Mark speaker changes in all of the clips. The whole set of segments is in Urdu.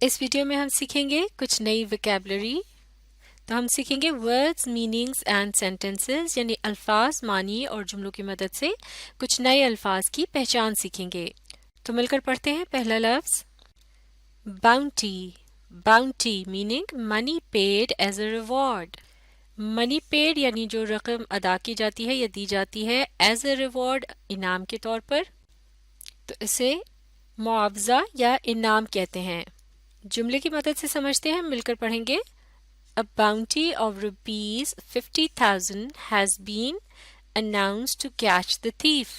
Speaker 1: اس ویڈیو میں ہم سیکھیں گے کچھ نئی ویکیبلری. تو ہم سیکھیں گے ورڈز میننگز اینڈ سینٹنسز یعنی الفاظ معنی اور جملوں کی مدد سے کچھ نئے الفاظ کی پہچان سیکھیں گے. تو مل کر پڑھتے ہیں. پہلا لفظ bounty. Bounty meaning money paid as a reward. Money paid یعنی جو رقم ادا کی جاتی ہے یا دی جاتی ہے ایز اے ریوارڈ انعام کے طور پر. تو اسے معاوضہ یا انعام کہتے ہیں. جملے کی مدد سے سمجھتے ہیں. مل کر پڑھیں گے. A bounty of rupees 50,000 has been announced to catch the thief.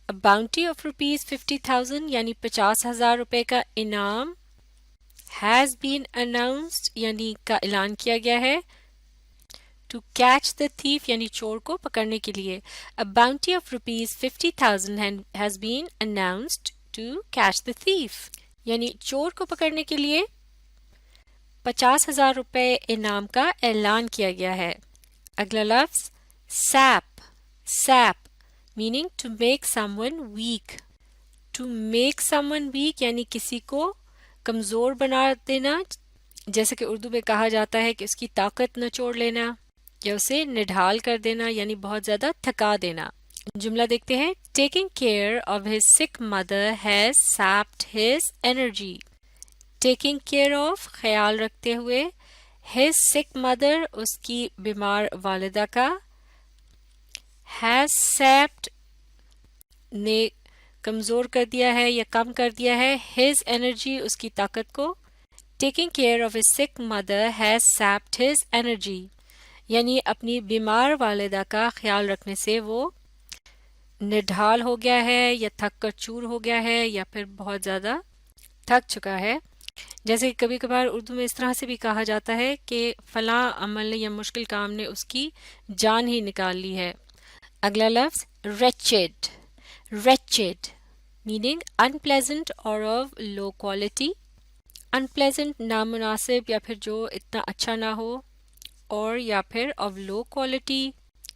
Speaker 1: A bounty of rupees 50,000 یعنی 50,000 روپے کا انعام has been announced یعنی کا اعلان کیا گیا ہے. To catch the thief یعنی چور کو پکڑنے کے لیے. A bounty of rupees 50,000 has been announced to catch the thief یعنی چور کو پکڑنے کے لیے 50,000 روپے انعام کا اعلان کیا گیا ہے. اگلا لفظ sap. Sap meaning to make someone weak. To make someone weak یعنی کسی کو کمزور بنا دینا, جیسے کہ اردو میں کہا جاتا ہے کہ اس کی طاقت نچوڑ لینا یا اسے نڈھال کر دینا یعنی بہت زیادہ تھکا دینا. جملہ دیکھتے ہیں. Taking care of his sick mother has sapped his energy. Taking care of خیال رکھتے ہوئے, ہز سک مدر اس کی بیمار والدہ کا, ہیز سیپڈ نے کمزور کر دیا ہے یا کم کر دیا ہے, ہز انرجی اس کی طاقت کو. Taking care of his sick mother has sapped his energy یعنی اپنی بیمار والدہ کا خیال رکھنے سے وہ نڈھال ہو گیا ہے یا تھک کر چور ہو گیا ہے یا پھر بہت زیادہ تھک چکا ہے. جیسے کہ کبھی کبھار اردو میں اس طرح سے بھی کہا جاتا ہے کہ فلاں عمل یا مشکل کام نے اس کی جان ہی نکال لی ہے. اگلا لفظ wretched. wretched meaning unpleasant or of low quality. unpleasant نامناسب یا پھر جو اتنا اچھا نہ ہو, اور یا پھر of low quality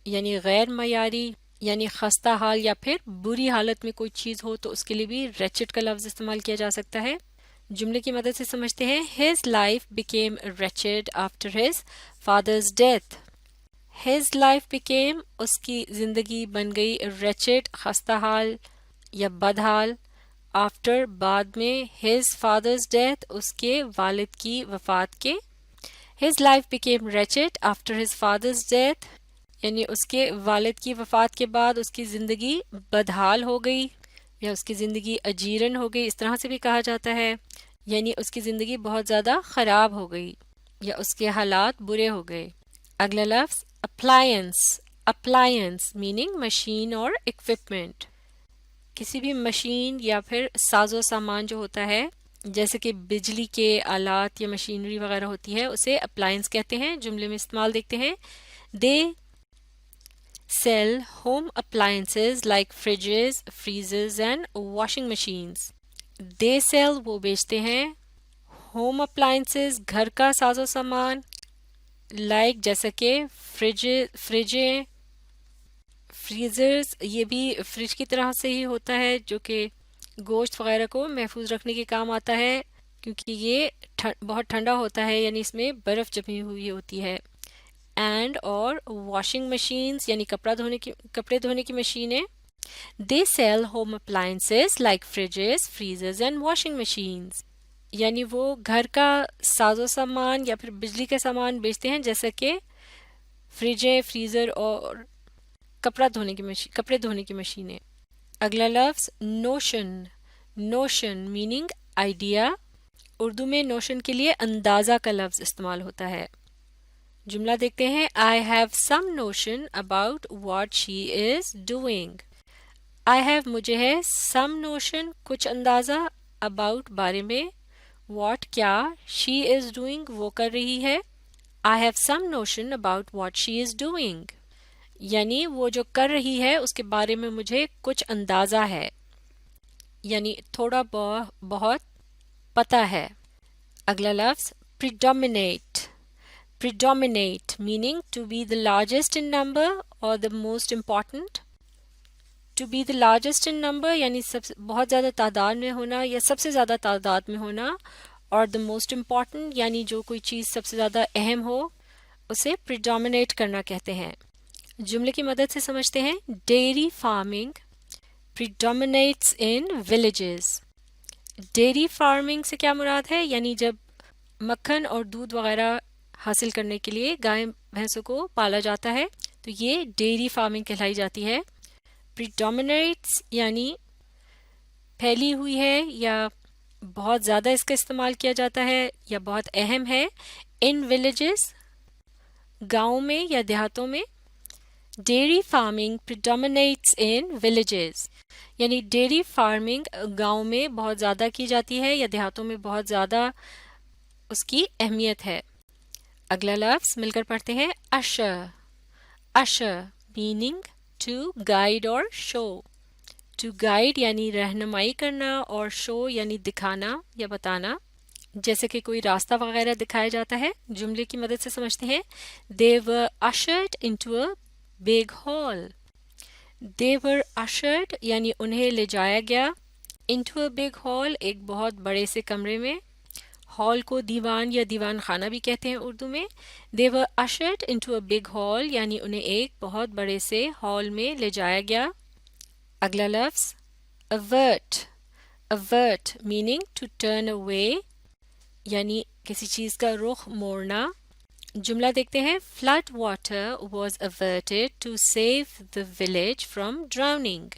Speaker 1: یعنی غیر معیاری یعنی خستہ حال یا پھر بری حالت میں کوئی چیز ہو تو اس کے لیے بھی wretched کا لفظ استعمال کیا جا سکتا ہے. جملے کی مدد سے سمجھتے ہیں. His life became wretched after his father's death. His life became اس کی زندگی بن گئی wretched خستہ حال یا بدحال, after بعد میں his father's death اس کے والد کی وفات کے. His life became wretched after his father's death یعنی اس کے والد کی وفات کے بعد اس کی زندگی بدحال ہو گئی یا اس کی زندگی اجیرن ہو گئی, اس طرح سے بھی کہا جاتا ہے, یعنی اس کی زندگی بہت زیادہ خراب ہو گئی یا اس کے حالات برے ہو گئے. اگلا لفظ اپلائنس. اپلائنس میننگ مشین اور اکوپمنٹ. کسی بھی مشین یا پھر ساز و سامان جو ہوتا ہے جیسے کہ بجلی کے آلات یا مشینری وغیرہ ہوتی ہے اسے اپلائنس کہتے ہیں. جملے میں استعمال دیکھتے ہیں. دے sell home appliances like fridges, freezers and washing machines. They sell وہ بیچتے ہیں. home appliances گھر کا ساز و سامان, like جیسا کہ فریجیں, فریزرز یہ بھی فریج کی طرح سے ہی ہوتا ہے جو کہ گوشت وغیرہ کو محفوظ رکھنے کے کام آتا ہے کیونکہ یہ بہت ٹھنڈا ہوتا ہے یعنی اس میں برف جمی ہوئی ہوتی ہے. اینڈ اور واشنگ مشینز یعنی کپڑے دھونے کی مشینیں. They sell home appliances like fridges, Fraser's and washing machines یعنی وہ گھر کا ساز و سامان یا پھر بجلی کا سامان بیچتے ہیں جیسا کہ فریجیں, فریزر اور کپڑے دھونے کی مشینیں. اگلا لفظ notion. Notion meaning idea. Urdu میں نوشن کے لیے اندازہ کا لفظ استعمال ہوتا ہے. جملہ دیکھتے ہیں. I have some notion about what she is doing. I have مجھے ہے, some notion کچھ اندازہ, about بارے میں, what کیا, she is doing وہ کر رہی ہے. I have some notion about what she is doing یعنی وہ جو کر رہی ہے اس کے بارے میں مجھے کچھ اندازہ ہے یعنی تھوڑا بہت پتہ ہے. اگلا لفظ predominate. Predominate meaning to be the largest in number or the most important. To be the largest in number یعنی بہت زیادہ تعداد میں ہونا یا سب سے زیادہ تعداد میں ہونا، اور دا موسٹ امپورٹنٹ یعنی جو کوئی چیز سب سے زیادہ اہم ہو اسے پریڈومینیٹ کرنا کہتے ہیں۔ جملے کی مدد سے سمجھتے ہیں۔ Dairy farming predominates in villages۔ Dairy farming سے کیا مراد ہے؟ یعنی جب مکھن اور دودھ وغیرہ حاصل کرنے کے لیے گائے بھینسوں کو پالا جاتا ہے تو یہ ڈیری فارمنگ کہلائی جاتی ہے۔ predominates یعنی پھیلی ہوئی ہے یا بہت زیادہ اس کا استعمال کیا جاتا ہے یا بہت اہم ہے۔ ان ولیجز گاؤں میں یا دیہاتوں میں۔ Dairy farming predominates in villages یعنی ڈیری فارمنگ گاؤں میں بہت زیادہ کی جاتی ہے یا دیہاتوں میں بہت زیادہ اس کی اہمیت ہے۔ اگلا لفظ مل کر پڑھتے ہیں۔ usher usher meaning to guide or show۔ to guide یعنی رہنمائی کرنا اور show یعنی دکھانا یا بتانا، جیسے کہ کوئی راستہ وغیرہ دکھایا جاتا ہے۔ جملے کی مدد سے سمجھتے ہیں۔ they were ushered into a big hall۔ they were ushered یعنی انہیں لے جایا گیا into a big hall ایک بہت بڑے سے کمرے میں۔ ہال کو دیوان یا دیوان خانہ بھی کہتے ہیں اردو میں۔ they were ushered into a big hall یعنی انہیں ایک بہت بڑے سے ہال میں لے جایا گیا۔ اگلا لفظ avert avert meaning to turn away یعنی کسی چیز کا رخ موڑنا۔ جملہ دیکھتے ہیں۔ flood water was averted to save the village from drowning۔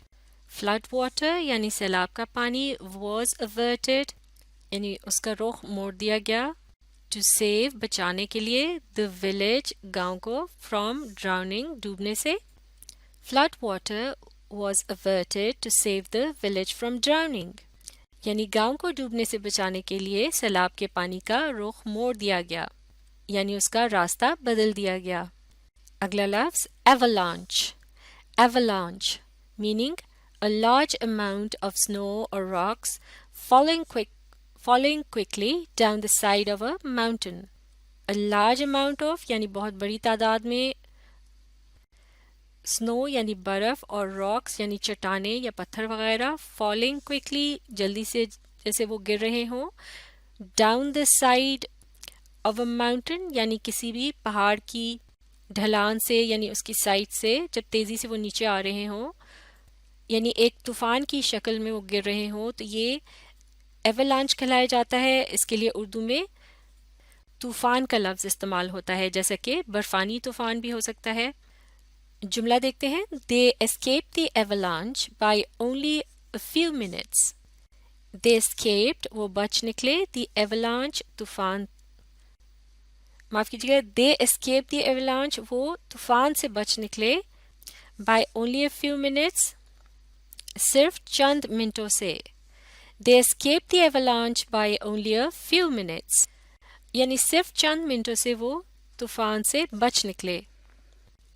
Speaker 1: flood water یعنی سیلاب کا پانی was averted یعنی اس کا رخ موڑ دیا گیا to save بچانے کے لیے the village گاؤں کو from drowning ڈوبنے سے۔ flood water was averted to save the village from drowning یعنی گاؤں کو ڈوبنے سے بچانے کے لیے سیلاب کے پانی کا رخ موڑ دیا گیا یعنی اس کا راستہ بدل دیا گیا۔ اگلا لفظ avalanche avalanche meaning a large amount of snow or rocks falling quickly down the side of a mountain۔ a large amount of یعنی بہت بڑی تعداد میں، snow یعنی برف اور rocks یعنی چٹانیں یا پتھر وغیرہ، falling quickly جلدی سے جیسے وہ گر رہے ہوں، down the side of a mountain یعنی کسی بھی پہاڑ کی ڈھلان سے یعنی اس کی سائڈ سے جب تیزی سے وہ نیچے آ رہے ہوں یعنی ایک طوفان کی شکل میں وہ گر رہے ہوں تو یہ ایولانچ کہلایا جاتا ہے۔ اس کے لیے اردو میں طوفان کا لفظ استعمال ہوتا ہے جیسا کہ برفانی طوفان بھی ہو سکتا ہے۔ جملہ دیکھتے ہیں۔ they escaped the avalanche by only a few minutes۔ they escaped وہ بچ نکلے the avalanche طوفان معاف کیجیے گا they escaped the avalanche وہ طوفان سے بچ نکلے by only a few minutes صرف چند منٹوں سے۔ they escaped the avalanche by only a few minutes یعنی صرف چند منٹوں سے وہ طوفان سے بچ نکلے۔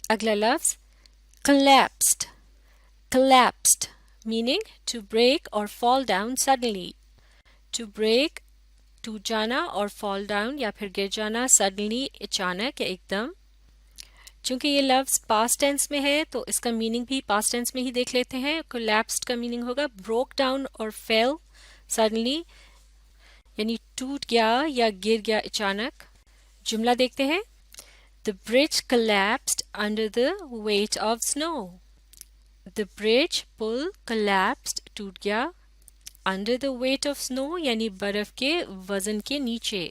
Speaker 1: اگلا لفظ collapsed collapsed meaning to break or fall down suddenly۔ to break ٹوٹ جانا اور fall down یا پھر گر جانا suddenly اچانک یا ایک دم۔ چونکہ یہ لفظ past tense میں ہے تو اس کا میننگ بھی past tense میں ہی دیکھ لیتے ہیں۔ collapsed کا میننگ ہوگا broke down اور fell suddenly یعنی ٹوٹ گیا یا گر گیا اچانک۔ جملہ دیکھتے ہیں۔ The bridge collapsed under the weight of snow۔ the bridge pull collapsed ٹوٹ گیا under the weight of snow یعنی برف کے وزن کے نیچے۔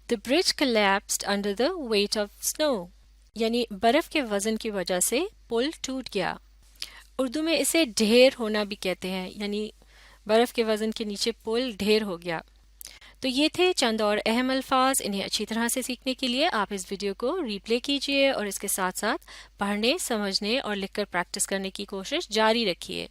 Speaker 1: the bridge collapsed under the weight of snow یعنی برف کے وزن کی وجہ سے پل ٹوٹ گیا۔ اردو میں اسے ڈھیر ہونا بھی کہتے ہیں یعنی برف کے وزن کے نیچے پل ڈھیر ہو گیا۔ تو یہ تھے چند اور اہم الفاظ۔ انہیں اچھی طرح سے سیکھنے کے لیے آپ اس ویڈیو کو ری پلے کیجیے اور اس کے ساتھ ساتھ پڑھنے، سمجھنے اور لکھ کر پریکٹس کرنے کی کوشش جاری رکھیے۔